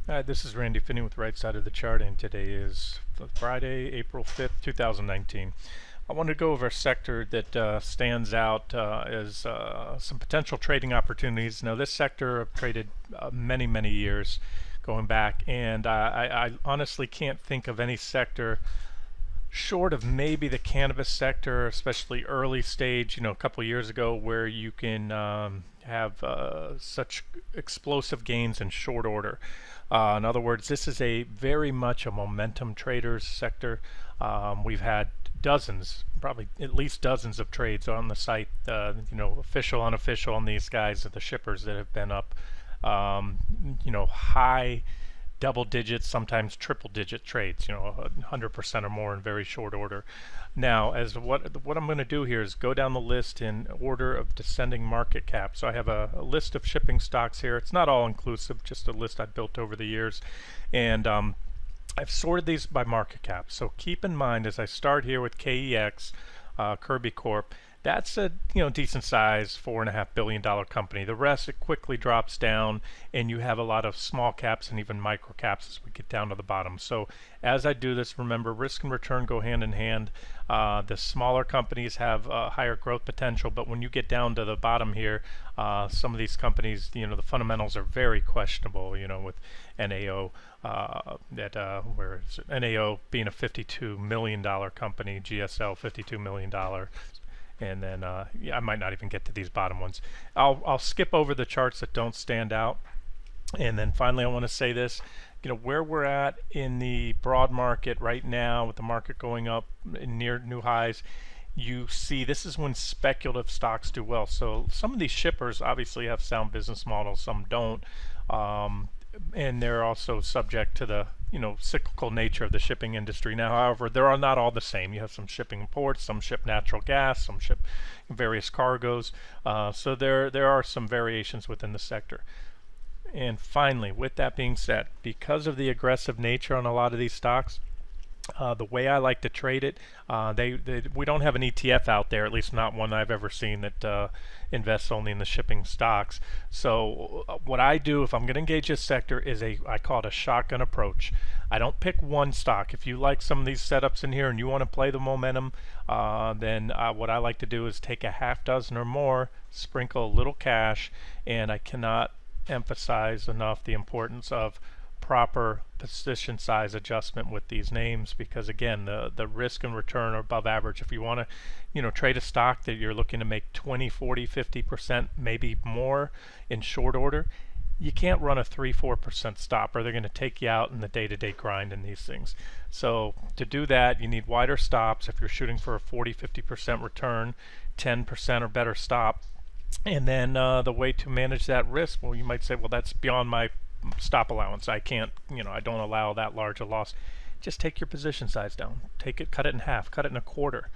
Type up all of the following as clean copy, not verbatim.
Hi, this is Randy Finney with Right Side of the Chart, and today is Friday, April 5th, 2019. I wanted to go over a sector that stands out as some potential trading opportunities. Now, this sector I've traded many, many years going back, and I honestly can't think of any sector short of maybe the cannabis sector, especially early stage, a couple of years ago, where you can have such explosive gains in short order. In other words, this is a very much a momentum traders sector. We've had dozens, probably at least dozens of trades on the site, official, unofficial, on these guys, the shippers that have been up, high double digits, sometimes triple digit trades, 100% or more in very short order. Now, as what I'm going to do here is go down the list in order of descending market cap. So I have a list of shipping stocks here. It's not all inclusive, just a list I built over the years. And I've sorted these by market cap. So keep in mind as I start here with KEX, Kirby Corp, that's a decent size $4.5 billion company. The rest, it quickly drops down, and you have a lot of small caps and even micro caps as we get down to the bottom. So as I do this, remember, risk and return go hand in hand. The smaller companies have higher growth potential, but when you get down to the bottom here, some of these companies, the fundamentals are very questionable. With NAO, where is it? NAO being a $52 million company, GSL $52 million. And then I might not even get to these bottom ones. I'll skip over the charts that don't stand out. And then finally, I want to say this, where we're at in the broad market right now, with the market going up near new highs, you see this is when speculative stocks do well. So some of these shippers obviously have sound business models, some don't. And they're also subject to the cyclical nature of the shipping industry. Now, however, they are not all the same. You have some shipping ports, some ship natural gas, some ship various cargoes. So there are some variations within the sector. And finally, with that being said, because of the aggressive nature on a lot of these stocks, the way I like to trade it, we don't have an ETF out there, at least not one I've ever seen, that invests only in the shipping stocks. So what I do if I'm going to engage this sector is I call it a shotgun approach. I don't pick one stock. If you like some of these setups in here and you want to play the momentum, then what I like to do is take a half dozen or more, sprinkle a little cash, and I cannot emphasize enough the importance of proper position size adjustment with these names, because again, the risk and return are above average. If you want to trade a stock that you're looking to make 20, 40, 50%, maybe more in short order, you can't run a 3-4% stop, or they're going to take you out in the day-to-day grind in these things. So to do that, you need wider stops. If you're shooting for a 40-50% return, 10% or better stop. And then the way to manage that risk, well, you might say, well, that's beyond my stop allowance. I can't, I don't allow that large a loss. Just take your position size down. Cut it in half, cut it in a quarter,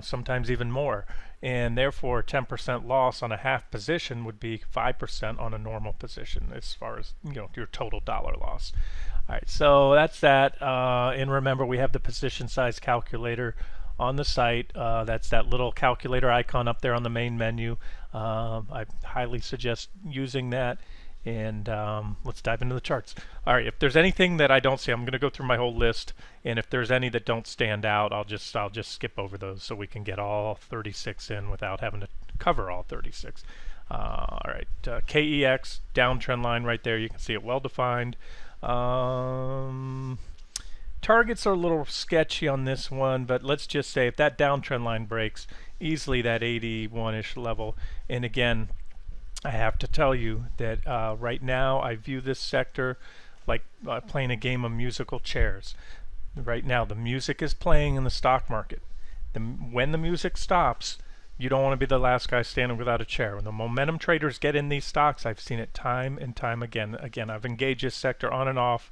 sometimes even more. And therefore, 10% loss on a half position would be 5% on a normal position as far as, your total dollar loss. All right, so that's that. And remember, we have the position size calculator on the site. That's that little calculator icon up there on the main menu. I highly suggest using that. And let's dive into the charts. All right, if there's anything that I don't see, I'm going to go through my whole list, and if there's any that don't stand out, I'll just skip over those so we can get all 36 in without having to cover all 36. All right, KEX downtrend line right there. You can see it well defined. Targets are a little sketchy on this one, but let's just say if that downtrend line breaks, easily that 81-ish level. And again, I have to tell you that right now I view this sector like playing a game of musical chairs. Right now the music is playing in the stock market. When the music stops, you don't want to be the last guy standing without a chair. When the momentum traders get in these stocks, I've seen it time and time again. Again, I've engaged this sector on and off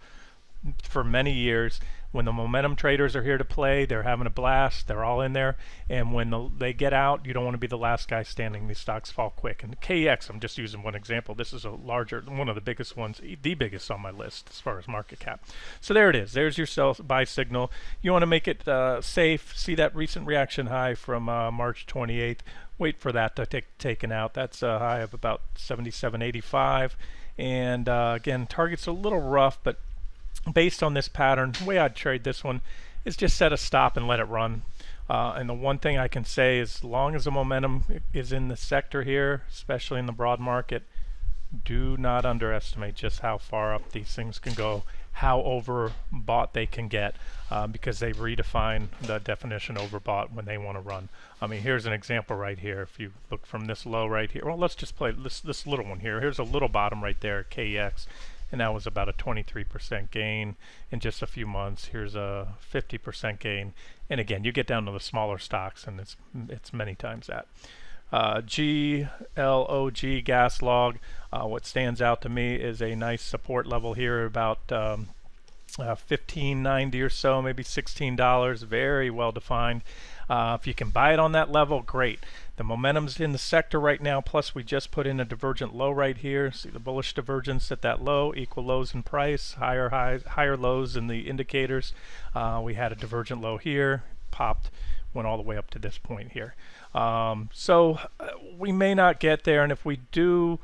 for many years. When the momentum traders are here to play, they're having a blast, they're all in there, and when they get out, you don't want to be the last guy standing. These stocks fall quick. And KX, I'm just using one example. This is one of the biggest ones, the biggest on my list as far as market cap. So there it is. There's your sell buy signal. You want to make it safe. See that recent reaction high from March 28th. Wait for that to taken out. That's a high of about 77.85. And again, target's a little rough, but based on this pattern, the way I'd trade this one is just set a stop and let it run. And the one thing I can say is, as long as the momentum is in the sector here, especially in the broad market, do not underestimate just how far up these things can go, how overbought they can get, because they redefine the definition overbought when they want to run. I mean, here's an example right here. If you look from this low right here, well, let's just play this little one here. Here's a little bottom right there, KEX, and that was about a 23% gain in just a few months. Here's a 50% gain, and again, you get down to the smaller stocks, and it's many times that. GLOG gas log, what stands out to me is a nice support level here, about $15.90 or so, maybe $16, very well defined. If you can buy it on that level, great. The momentum's in the sector right now, plus we just put in a divergent low right here. See the bullish divergence at that low, equal lows in price, higher highs, higher lows in the indicators. We had a divergent low here, popped, went all the way up to this point here. So we may not get there, and if we do,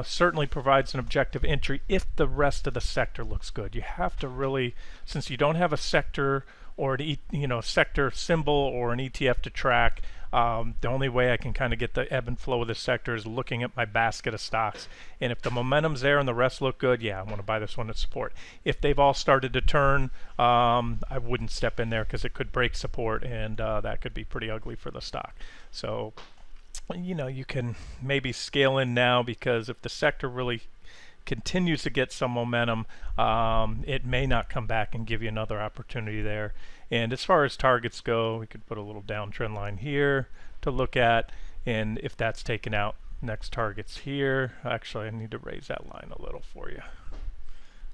certainly provides an objective entry if the rest of the sector looks good. You have to really, since you don't have a sector or an sector symbol or an ETF to track, the only way I can kind of get the ebb and flow of the sector is looking at my basket of stocks. And if the momentum's there and the rest look good, yeah, I want to buy this one at support. If they've all started to turn, I wouldn't step in there because it could break support, and that could be pretty ugly for the stock. So, you can maybe scale in now, because if the sector really continues to get some momentum, it may not come back and give you another opportunity there. And as far as targets go, we could put a little downtrend line here to look at, and if that's taken out, next target's here. Actually, I need to raise that line a little for you.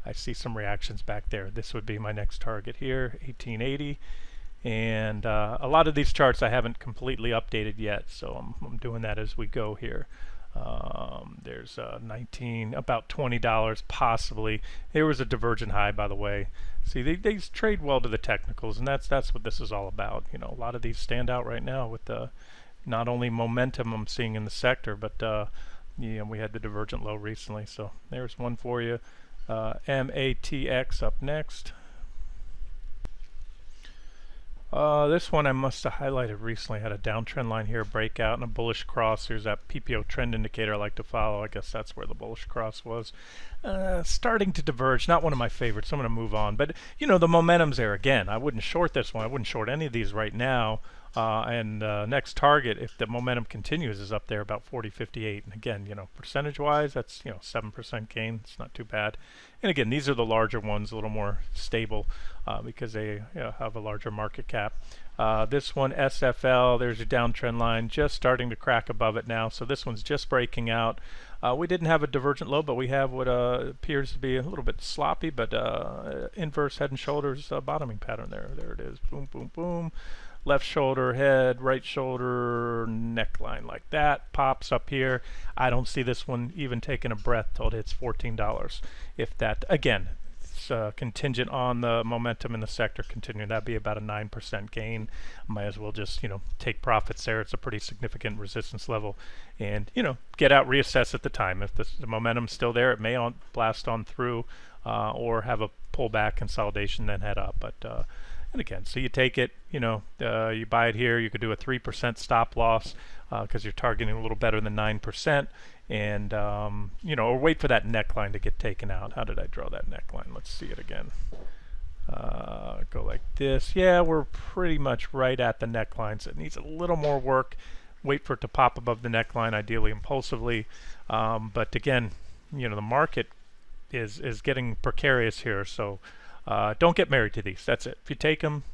I see some reactions back there. This would be my next target here, 1880. And a lot of these charts I haven't completely updated yet, so I'm doing that as we go here. There's about $20 possibly. There was a divergent high, by the way. See, they trade well to the technicals, and that's what this is all about. A lot of these stand out right now with the not only momentum I'm seeing in the sector, but we had the divergent low recently. So there's one for you. MATX up next. This one I must have highlighted recently. Had a downtrend line here, breakout, and a bullish cross. Here's that PPO trend indicator I like to follow. I guess that's where the bullish cross was. Starting to diverge. Not one of my favorites. I'm going to move on. But, the momentum's there again. I wouldn't short this one. I wouldn't short any of these right now. Next target, if the momentum continues, is up there about 40.58. And again, percentage-wise, that's 7% gain. It's not too bad. And again, these are the larger ones, a little more stable because they have a larger market cap. This one, SFL, there's a downtrend line, just starting to crack above it now. So this one's just breaking out. We didn't have a divergent low, but we have what appears to be a little bit sloppy, but inverse head and shoulders bottoming pattern there. There it is. Boom, boom, boom. Left shoulder, head, right shoulder, neckline like that. Pops up here. I don't see this one even taking a breath till it hits $14. If that, again, it's contingent on the momentum in the sector continuing. That'd be about a 9% gain. Might as well just, take profits there. It's a pretty significant resistance level. And, get out, reassess at the time. If the momentum's still there, it may blast on through or have a pullback consolidation, then head up. But and again, so you take it, you buy it here. You could do a 3% stop loss because you're targeting a little better than 9%, and or wait for that neckline to get taken out. How did I draw that neckline? Let's see it again. Go like this. Yeah, we're pretty much right at the neckline, so it needs a little more work. Wait for it to pop above the neckline, ideally impulsively. But again, the market is getting precarious here, so. Don't get married to these. That's it. If you take them,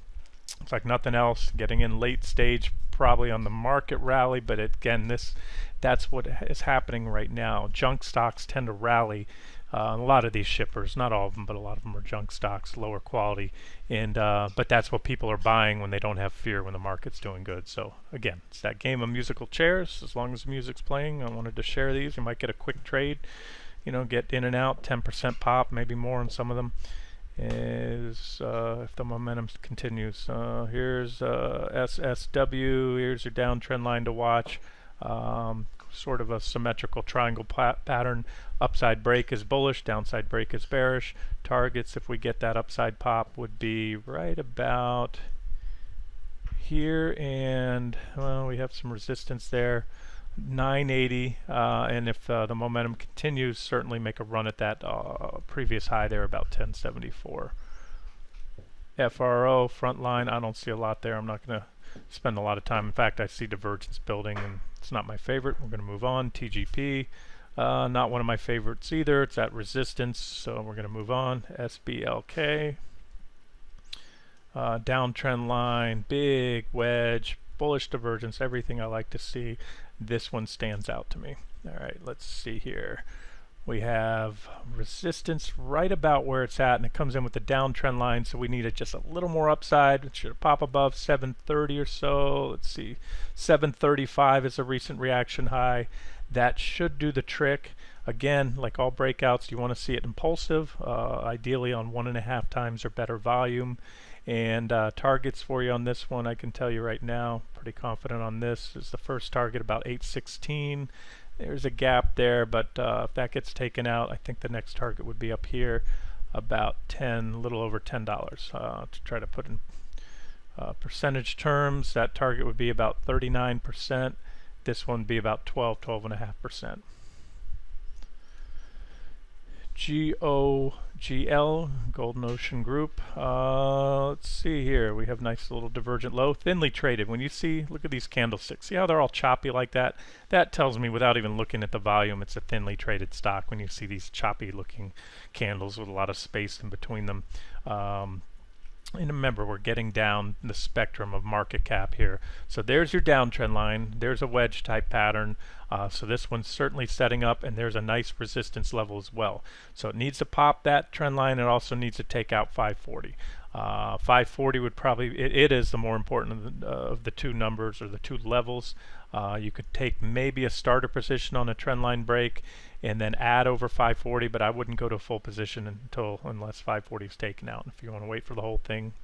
it's like nothing else. Getting in late stage, probably on the market rally, but again, that's what is happening right now. Junk stocks tend to rally. A lot of these shippers, not all of them, but a lot of them are junk stocks, lower quality, and but that's what people are buying when they don't have fear when the market's doing good. So again, it's that game of musical chairs. As long as the music's playing, I wanted to share these. You might get a quick trade, get in and out, 10% pop, maybe more on some of them. Is if the momentum continues. Here's SSW. Here's your downtrend line to watch. sort of a symmetrical triangle pattern. Upside break is bullish, downside break is bearish. Targets, if we get that upside pop, would be right about here, and well, we have some resistance there, 980, and if the momentum continues, certainly make a run at that previous high there, about 1074. FRO front line, I don't see a lot there. I'm not going to spend a lot of time. In fact, I see divergence building, and it's not my favorite. We're going to move on. TGP, not one of my favorites either. It's at resistance, so we're going to move on. SBLK, downtrend line, big wedge, bullish divergence, everything I like to see. This one stands out to me. All right, let's see here. We have resistance right about where it's at, and it comes in with the downtrend line, so we need it just a little more upside. It should pop above 730 or so. Let's see, 735 is a recent reaction high. That should do the trick. Again, like all breakouts, you want to see it impulsive, ideally on 1.5 times or better volume. And targets for you on this one, I can tell you right now, pretty confident on this, is the first target about 816. There's a gap there, but if that gets taken out, I think the next target would be up here, about 10, a little over $10. To try to put in percentage terms, that target would be about 39%. This one would be about 12.5%. GOGL, Golden Ocean Group. Let's see here. We have nice little divergent low, thinly traded. When you see, look at these candlesticks. See how they're all choppy like that? That tells me, without even looking at the volume, it's a thinly traded stock when you see these choppy looking candles with a lot of space in between them. And remember, we're getting down the spectrum of market cap here. So there's your downtrend line. There's a wedge type pattern. So this one's certainly setting up, and there's a nice resistance level as well. So it needs to pop that trend line. It also needs to take out 540. 540 would probably, it is the more important of the two numbers, or the two levels. You could take maybe a starter position on a trend line break and then add over 540, but I wouldn't go to full position unless 540 is taken out. If you want to wait for the whole thing,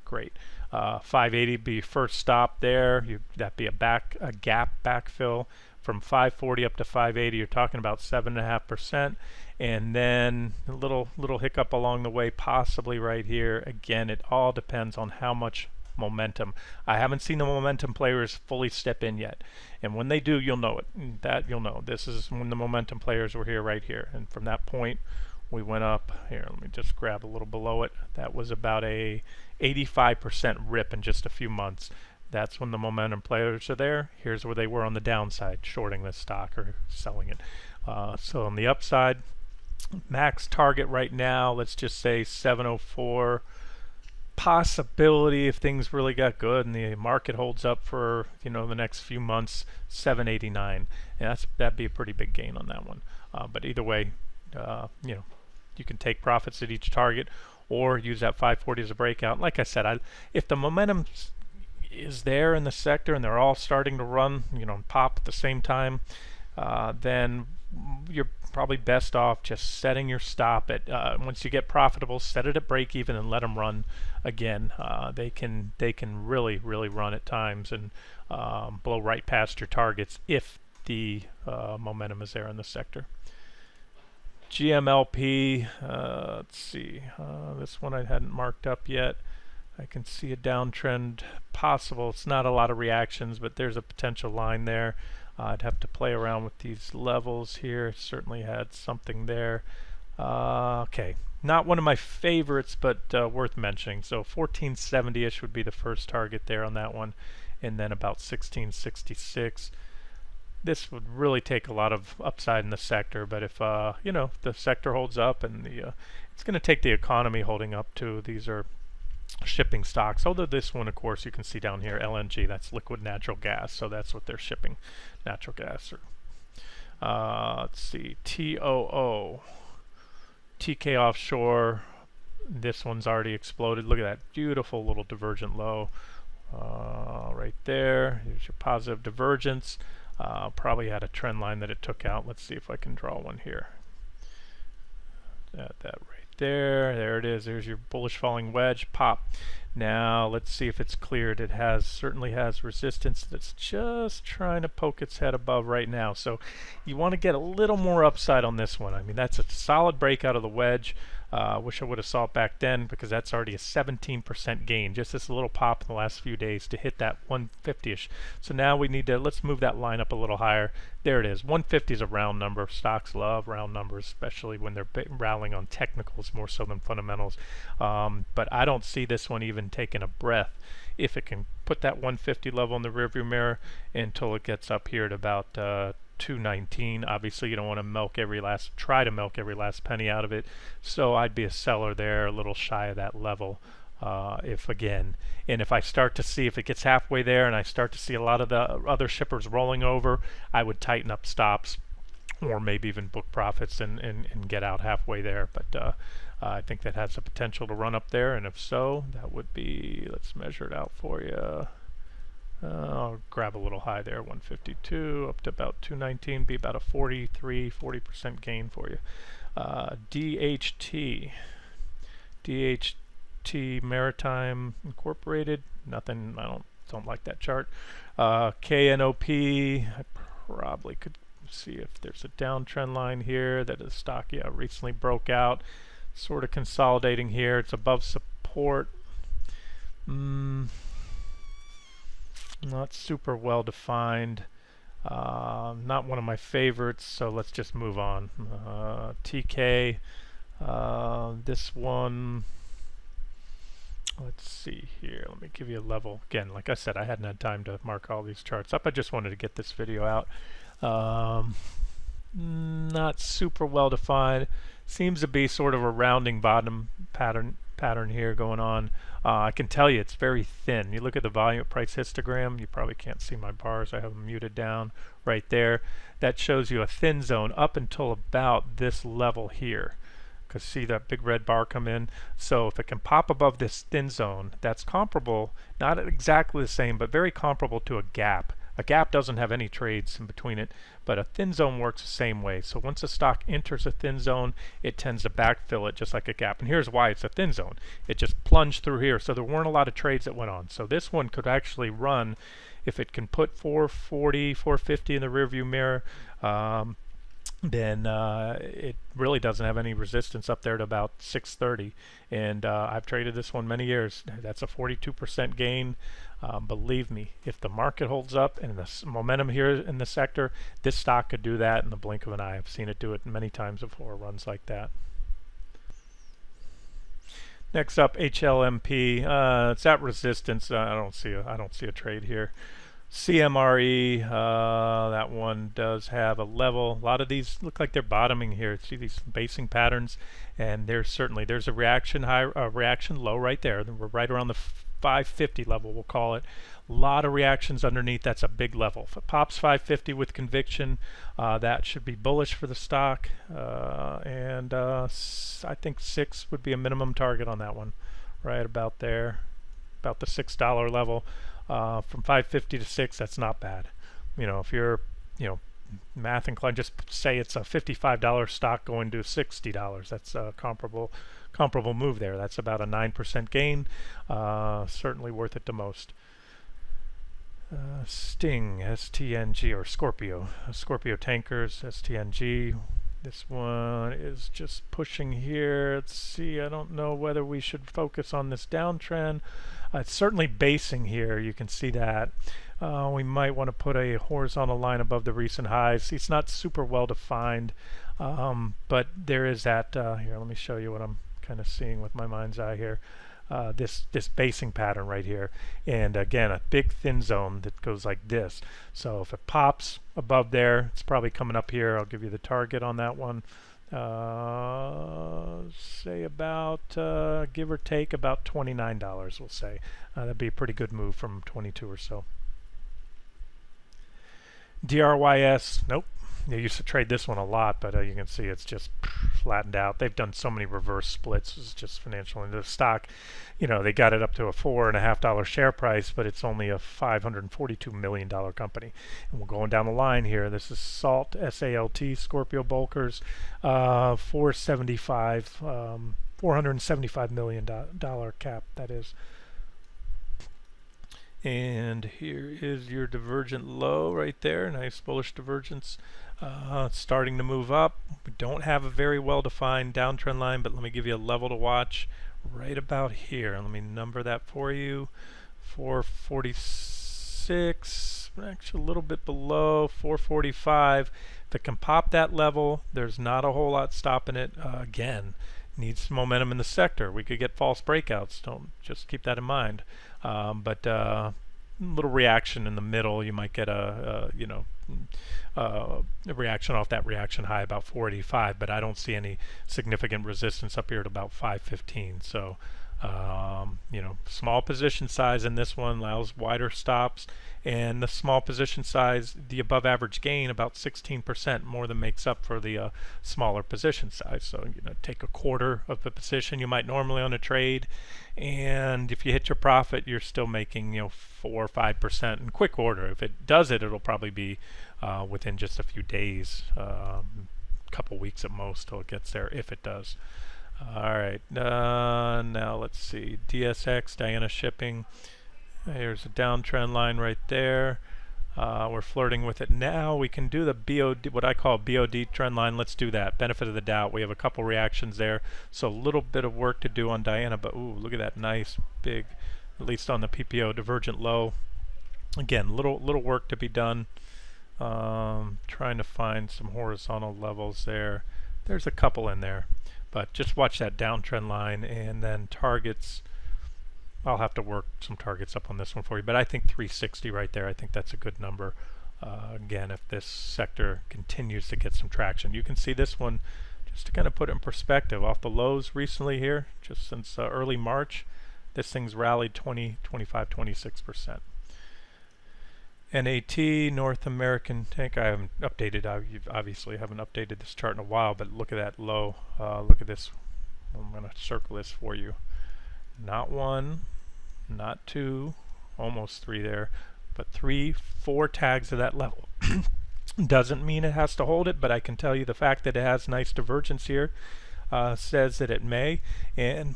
great. 580 be first stop there. That'd be a gap backfill from 540 up to 580. You're talking about 7.5%, and then a little hiccup along the way, possibly right here. Again, it all depends on how much momentum. I haven't seen the momentum players fully step in yet, and when they do, you'll know it. That you'll know. This is when the momentum players were here, right here, and from that point we went up here. Let me just grab a little below it. That was about a 85% rip in just a few months. That's when the momentum players are there. Here's where they were on the downside, shorting this stock or selling it. So on the upside, max target right now, let's just say 704. Possibility, if things really got good and the market holds up for the next few months, 789, and that'd be a pretty big gain on that one. But either way, you can take profits at each target or use that 540 as a breakout. Like I said, if the momentum is there in the sector and they're all starting to run, pop at the same time, then you're probably best off just setting your stop at once you get profitable, set it at break even and let them run again. They can really run at times and blow right past your targets if the momentum is there in the sector. GMLP, let's see, this one I hadn't marked up yet. I can see a downtrend possible. It's not a lot of reactions, but there's a potential line there. I'd have to play around with these levels here. Certainly had something there. Okay, not one of my favorites, but worth mentioning. So 1470-ish would be the first target there on that one, and then about 1666. This would really take a lot of upside in the sector, but if the sector holds up, and it's going to take the economy holding up too. These are shipping stocks, although this one, of course, you can see down here, LNG, that's liquid natural gas, so that's what they're shipping, natural gas. Let's see, TOO, TK Offshore, this one's already exploded. Look at that beautiful little divergent low right there. Here's your positive divergence. Probably had a trend line that it took out. Let's see if I can draw one here. That right there it is. There's your bullish falling wedge pop. Now let's see if it's cleared. It has certainly has resistance that's just trying to poke its head above right now. So you want to get a little more upside on this one. I mean, that's a solid break out of the wedge. Wish I would have saw it back then, because that's already a 17% gain. Just this little pop in the last few days to hit that 150-ish. So now we need to, let's move that line up a little higher. There it is. 150 is a round number. Stocks love round numbers, especially when they're rallying on technicals more so than fundamentals. But I don't see this one even taking a breath if it can put that 150 level in the rearview mirror until it gets up here at about 219. Obviously you don't want to try to milk every last penny out of it, so I'd be a seller there, a little shy of that level. If I start to see, if it gets halfway there and I start to see a lot of the other shippers rolling over, I would tighten up stops, or maybe even book profits and get out halfway there. But I think that has the potential to run up there, and if so, that would be, let's measure it out for you. I'll grab a little high there, 152 up to about 219, be about a 40% gain for you. DHT Maritime Incorporated, nothing. I don't like that chart. KNOP, I probably could see if there's a downtrend line here that the stock recently broke out, sort of consolidating here. It's above support. Not super well defined. Not one of my favorites, so let's just move on. TK, this one, let's see here. Let me give you a level. Again, like I said, I hadn't had time to mark all these charts up. I just wanted to get this video out. Not super well defined. Seems to be sort of a rounding bottom pattern here going on. I can tell you it's very thin. You look at the volume price histogram, you probably can't see my bars, I have them muted down right there. That shows you a thin zone up until about this level here. Because see that big red bar come in? So if it can pop above this thin zone, that's comparable, not exactly the same, but very comparable to a gap. A gap doesn't have any trades in between it, but a thin zone works the same way. So once a stock enters a thin zone, it tends to backfill it just like a gap. And here's why it's a thin zone. It just plunged through here, so there weren't a lot of trades that went on. So this one could actually run, if it can put 440, 450 in the rearview mirror, then it really doesn't have any resistance up there to about 630. And I've traded this one many years. That's a 42% gain. Believe me, if the market holds up and the momentum here in the sector, this stock could do that in the blink of an eye. I've seen it do it many times before, runs like that. Next up, HLMP. It's at resistance. I don't see a trade here. CMRE, that one does have a level. A lot of these look like they're bottoming here. See these basing patterns, and there's a reaction high, reaction low right there. We're right around the 550 level, we'll call it. A lot of reactions underneath. That's a big level. If it pops 550 with conviction, that should be bullish for the stock. I think 6 would be a minimum target on that one, right about there, about the $6 level. From 550 to 6, that's not bad. If you're math inclined, just say it's a $55 stock going to $60. That's a comparable move there. That's about a 9% gain. Certainly worth it to most. Sting, STNG, or Scorpio Tankers, STNG. This one is just pushing here. Let's see, I don't know whether we should focus on this downtrend. It's certainly basing here, you can see that. We might want to put a horizontal line above the recent highs. It's not super well defined, but there is that, here, let me show you what I'm kind of seeing with my mind's eye here. This basing pattern right here, and again a big thin zone that goes like this. So if it pops above there, it's probably coming up here. I'll give you the target on that one. Say about give or take about $29, we'll say. That'd be a pretty good move from 22 or so. DRYS, nope. They used to trade this one a lot, but you can see it's just flattened out. They've done so many reverse splits. It's just financial. And the stock, they got it up to a $4.50 share price, but it's only a $542 million company. And we're going down the line here. This is SALT, S-A-L-T, Scorpio Bulkers, $475 million cap, that is. And here is your divergent low right there. Nice bullish divergence. Starting to move up. We don't have a very well-defined downtrend line, but let me give you a level to watch right about here. Let me number that for you. 446, actually a little bit below 445. If it can pop that level, there's not a whole lot stopping it. Again, needs some momentum in the sector. We could get false breakouts. Don't just keep that in mind. But little reaction in the middle, you might get a reaction off that reaction high about 485, but I don't see any significant resistance up here at about 515. So small position size in this one allows wider stops, and the small position size, the above average gain, about 16% more than makes up for the smaller position size. So take a quarter of the position you might normally on a trade, and if you hit your profit, you're still making 4 or 5% in quick order. If it does it, it'll probably be within just a few days, couple weeks at most till it gets there, if it does. Alright, now let's see, DSX, Diana Shipping, here's a downtrend line right there. We're flirting with it now. We can do the BOD, what I call BOD trend line. Let's do that. Benefit of the doubt. We have a couple reactions there, so a little bit of work to do on Diana, but ooh, look at that nice big, at least on the PPO, divergent low. Again, little work to be done. Trying to find some horizontal levels there. There's a couple in there. But just watch that downtrend line, and then targets. I'll have to work some targets up on this one for you, but I think 360 right there. I think that's a good number. Again, if this sector continues to get some traction, you can see this one, just to kind of put it in perspective, off the lows recently here, just since early March, this thing's rallied 20, 25, 26%. NAT, North American Tank, I haven't updated, obviously haven't updated this chart in a while, but look at that low. Look at this. I'm going to circle this for you. Not one, not two, almost three there, but 3, 4 tags of that level. Doesn't mean it has to hold it, but I can tell you the fact that it has nice divergence here says that it may. And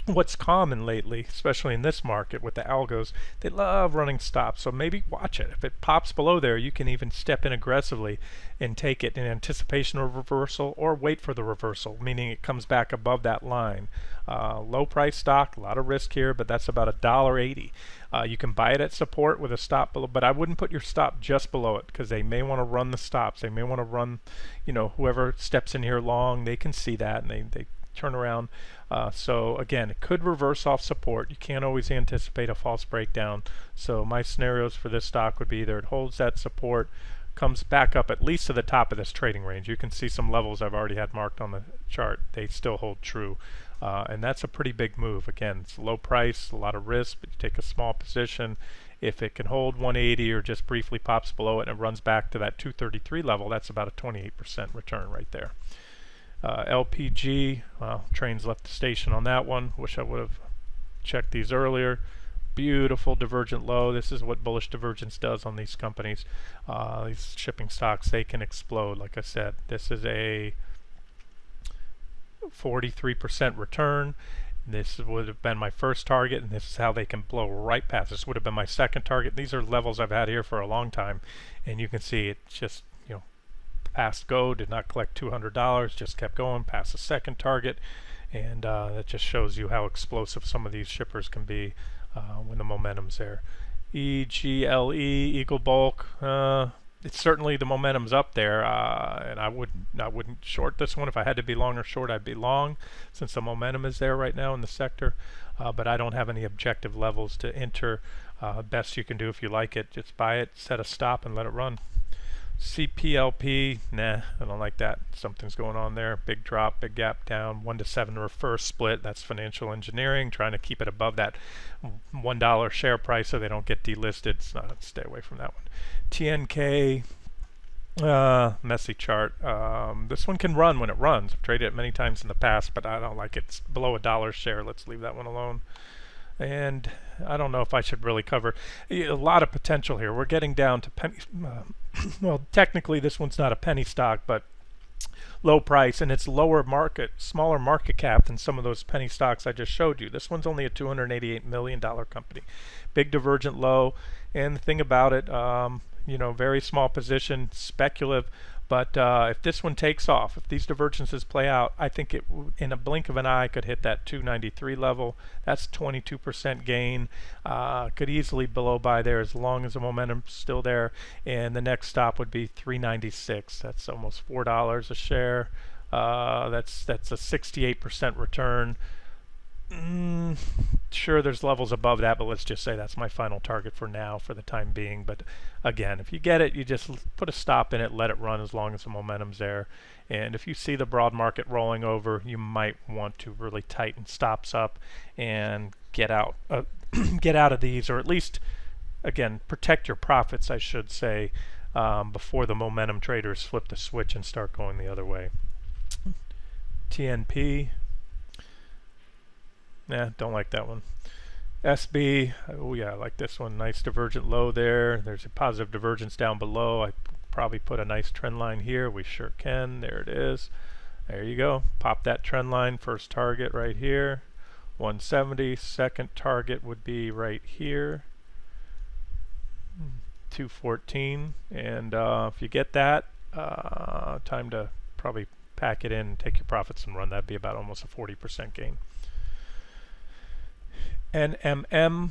what's common lately, especially in this market with the algos, they love running stops. So maybe watch it. If it pops below there, you can even step in aggressively and take it in anticipation of reversal, or wait for the reversal, meaning it comes back above that line. Low price stock, a lot of risk here, but that's about $1.80. You can buy it at support with a stop below, but I wouldn't put your stop just below it, because they may want to run the stops. They may want to run, whoever steps in here long, they can see that, and they turn around. So again, it could reverse off support. You can't always anticipate a false breakdown. So my scenarios for this stock would be either it holds that support, comes back up at least to the top of this trading range. You can see some levels I've already had marked on the chart. They still hold true. And that's a pretty big move. Again, it's low price, a lot of risk, but you take a small position. If it can hold 180 or just briefly pops below it and it runs back to that 233 level, that's about a 28% return right there. LPG, well, trains left the station on that one. Wish I would have checked these earlier. Beautiful divergent low. This is what bullish divergence does on these companies. These shipping stocks, they can explode. Like I said, this is a 43% return. This would have been my first target, and this is how they can blow right past. This would have been my second target. These are levels I've had here for a long time, and you can see it just past go, did not collect $200, just kept going past the second target, and that just shows you how explosive some of these shippers can be when the momentum's there. EGLE, Eagle Bulk, it's certainly, the momentum's up there, and I wouldn't short this one. If I had to be long or short, I'd be long, since the momentum is there right now in the sector, but I don't have any objective levels to enter. Best you can do, if you like it, just buy it, set a stop, and let it run. CPLP, nah, I don't like that. Something's going on there. Big drop, big gap down, 1 to 7 reverse split. That's financial engineering, trying to keep it above that $1 share price so they don't get delisted. Stay away from that one. TNK, messy chart. This one can run when it runs. I've traded it many times in the past, but I don't like it. It's below $1 share. Let's leave that one alone. And I don't know if I should really cover a lot of potential here. We're getting down to penny. Well, technically this one's not a penny stock, but low price, and it's smaller market cap than some of those penny stocks I just showed you. This one's only a $288 million company. Big divergent low, and the thing about it, very small position, speculative. But if this one takes off, if these divergences play out, I think it, in a blink of an eye, could hit that 293 level. That's 22% gain. Could easily blow by there as long as the momentum's still there. And the next stop would be 396. That's almost $4 a share. That's a 68% return. Sure, there's levels above that, but let's just say that's my final target for now, for the time being. But again, if you get it, you just put a stop in it, let it run as long as the momentum's there. And if you see the broad market rolling over, you might want to really tighten stops up and get out get out of these, or at least, again, protect your profits, I should say, before the momentum traders flip the switch and start going the other way. TNP. Nah, don't like that one. SB, oh yeah, I like this one. Nice divergent low there. There's a positive divergence down below. I probably put a nice trend line here. We sure can. There it is. There you go. Pop that trend line. First target right here, 170. Second target would be right here, 214. And if you get that, time to probably pack it in, take your profits and run. That'd be about almost a 40% gain. NMM,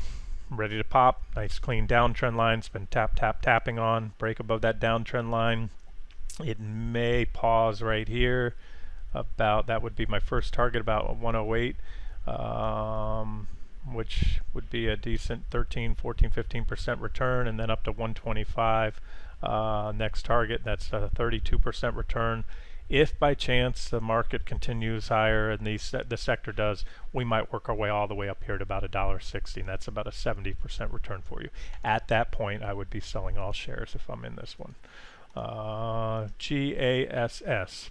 ready to pop. Nice clean downtrend line. It's been tapping on. Break above that downtrend line. It may pause right here. That would be my first target, about 108, which would be a decent 13, 14, 15% return, and then up to 125. Next target, that's a 32% return. If by chance the market continues higher and the sector does, we might work our way all the way up here to about $1.60, and that's about a 70% return for you. At that point, I would be selling all shares if I'm in this one. GASS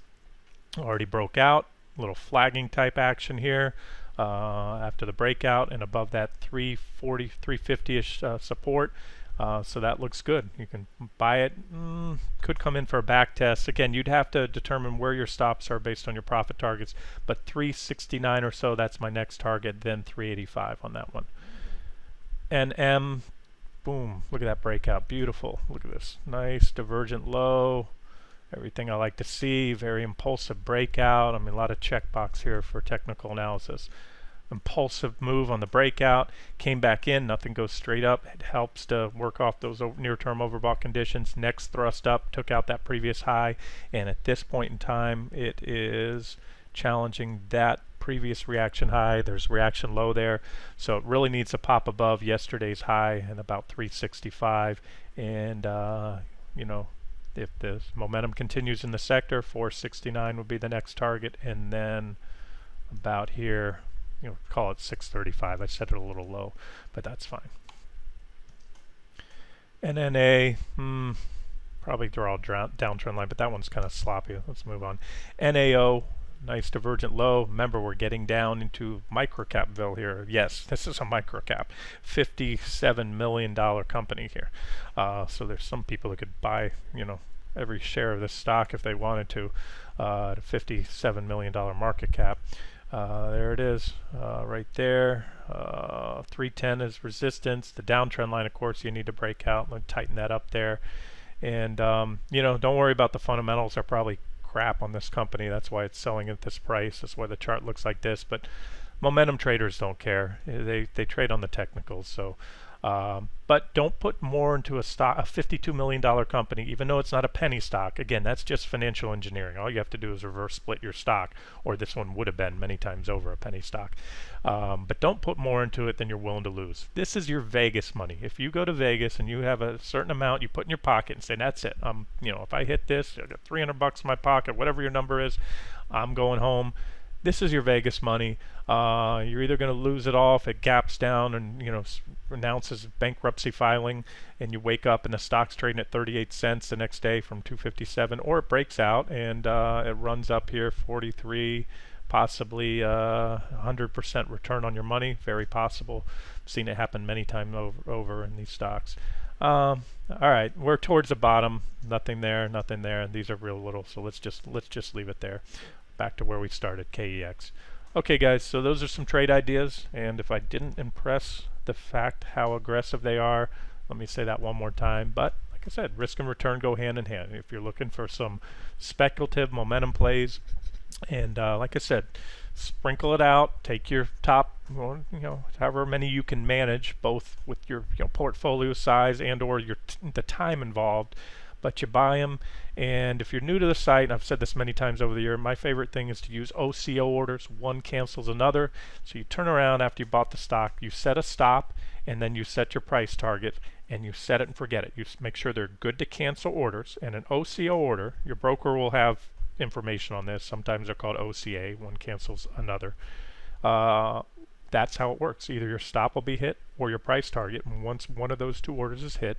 already broke out. A little flagging type action here after the breakout and above that 340, 350-ish support. So that looks good. You can buy it. Could come in for a back test. Again, you'd have to determine where your stops are based on your profit targets. But 369 or so, that's my next target. Then 385 on that one. NM, boom. Look at that breakout. Beautiful. Look at this. Nice divergent low. Everything I like to see. Very impulsive breakout. I mean, a lot of checkbox here for technical analysis. Impulsive move on the breakout, came back in, nothing goes straight up. It helps to work off those near-term overbought conditions. Next thrust up, took out that previous high, and at this point in time it is challenging that previous reaction high. There's reaction low there, so it really needs to pop above yesterday's high and about 365. And if the momentum continues in the sector, 469 would be the next target, and then about here, call it 635. I set it a little low, but that's fine. NNA, probably draw a downtrend line, but that one's kind of sloppy. Let's move on. NAO, nice divergent low. Remember, we're getting down into microcapville here. Yes, this is a microcap. $57 million company here. So there's some people who could buy, every share of this stock if they wanted to, at a $57 million market cap. There it is, right there. 310 is resistance. The downtrend line, of course, you need to break out. Let me tighten that up there. And don't worry about the fundamentals. They're probably crap on this company. That's why it's selling at this price. That's why the chart looks like this. But momentum traders don't care. They trade on the technicals. So, but don't put more into a $52 million company, even though it's not a penny stock. Again, that's just financial engineering. All you have to do is reverse split your stock, or this one would have been many times over a penny stock. But don't put more into it than you're willing to lose. This is your Vegas money. If you go to Vegas and you have a certain amount you put in your pocket and say, that's it. If I hit this, I got $300 in my pocket, whatever your number is, I'm going home. This is your Vegas money. You're either going to lose it all if it gaps down and announces bankruptcy filing, and you wake up and the stock's trading at 38 cents the next day from 257, or it breaks out and it runs up here 43, possibly 100% return on your money. Very possible. I've seen it happen many times over in these stocks. All right, we're towards the bottom. Nothing there, nothing there, and these are real little. So let's just leave it there. Back to where we started, KEX. Okay, guys. So those are some trade ideas, and if I didn't impress the fact how aggressive they are, let me say that one more time. But like I said, risk and return go hand in hand. If you're looking for some speculative momentum plays, and like I said, sprinkle it out. Take your top, well, however many you can manage, both with your portfolio size and or the time involved. But you buy them, and if you're new to the site, and I've said this many times over the year, my favorite thing is to use OCO orders. One cancels another. So you turn around after you bought the stock, you set a stop, and then you set your price target, and you set it and forget it. You make sure they're good to cancel orders, and an OCO order, your broker will have information on this. Sometimes they're called OCA. One cancels another. That's how it works. Either your stop will be hit or your price target. And once one of those two orders is hit,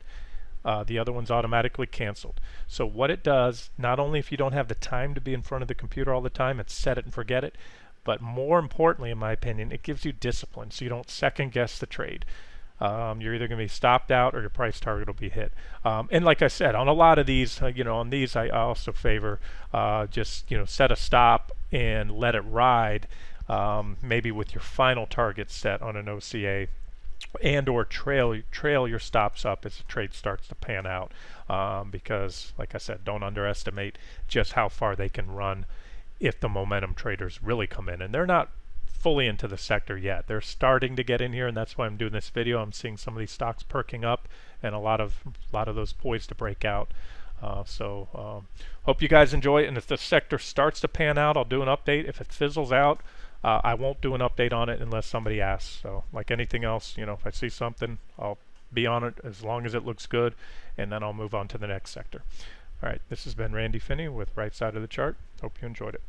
the other one's automatically canceled. So what it does, not only if you don't have the time to be in front of the computer all the time and set it and forget it, but more importantly, in my opinion, it gives you discipline so you don't second guess the trade. You're either going to be stopped out or your price target will be hit. And like I said, on a lot of these, on these, I also favor just set a stop and let it ride, maybe with your final target set on an OCA, and or trail your stops up as the trade starts to pan out, because like I said, don't underestimate just how far they can run if the momentum traders really come in, and they're not fully into the sector yet. They're starting to get in here, and that's why I'm doing this video. I'm seeing some of these stocks perking up, and a lot of those poised to break out. Hope you guys enjoy it, and if the sector starts to pan out, I'll do an update. If it fizzles out, I won't do an update on it unless somebody asks. So like anything else, if I see something, I'll be on it as long as it looks good, and then I'll move on to the next sector. All right, this has been Randy Finney with Right Side of the Chart. Hope you enjoyed it.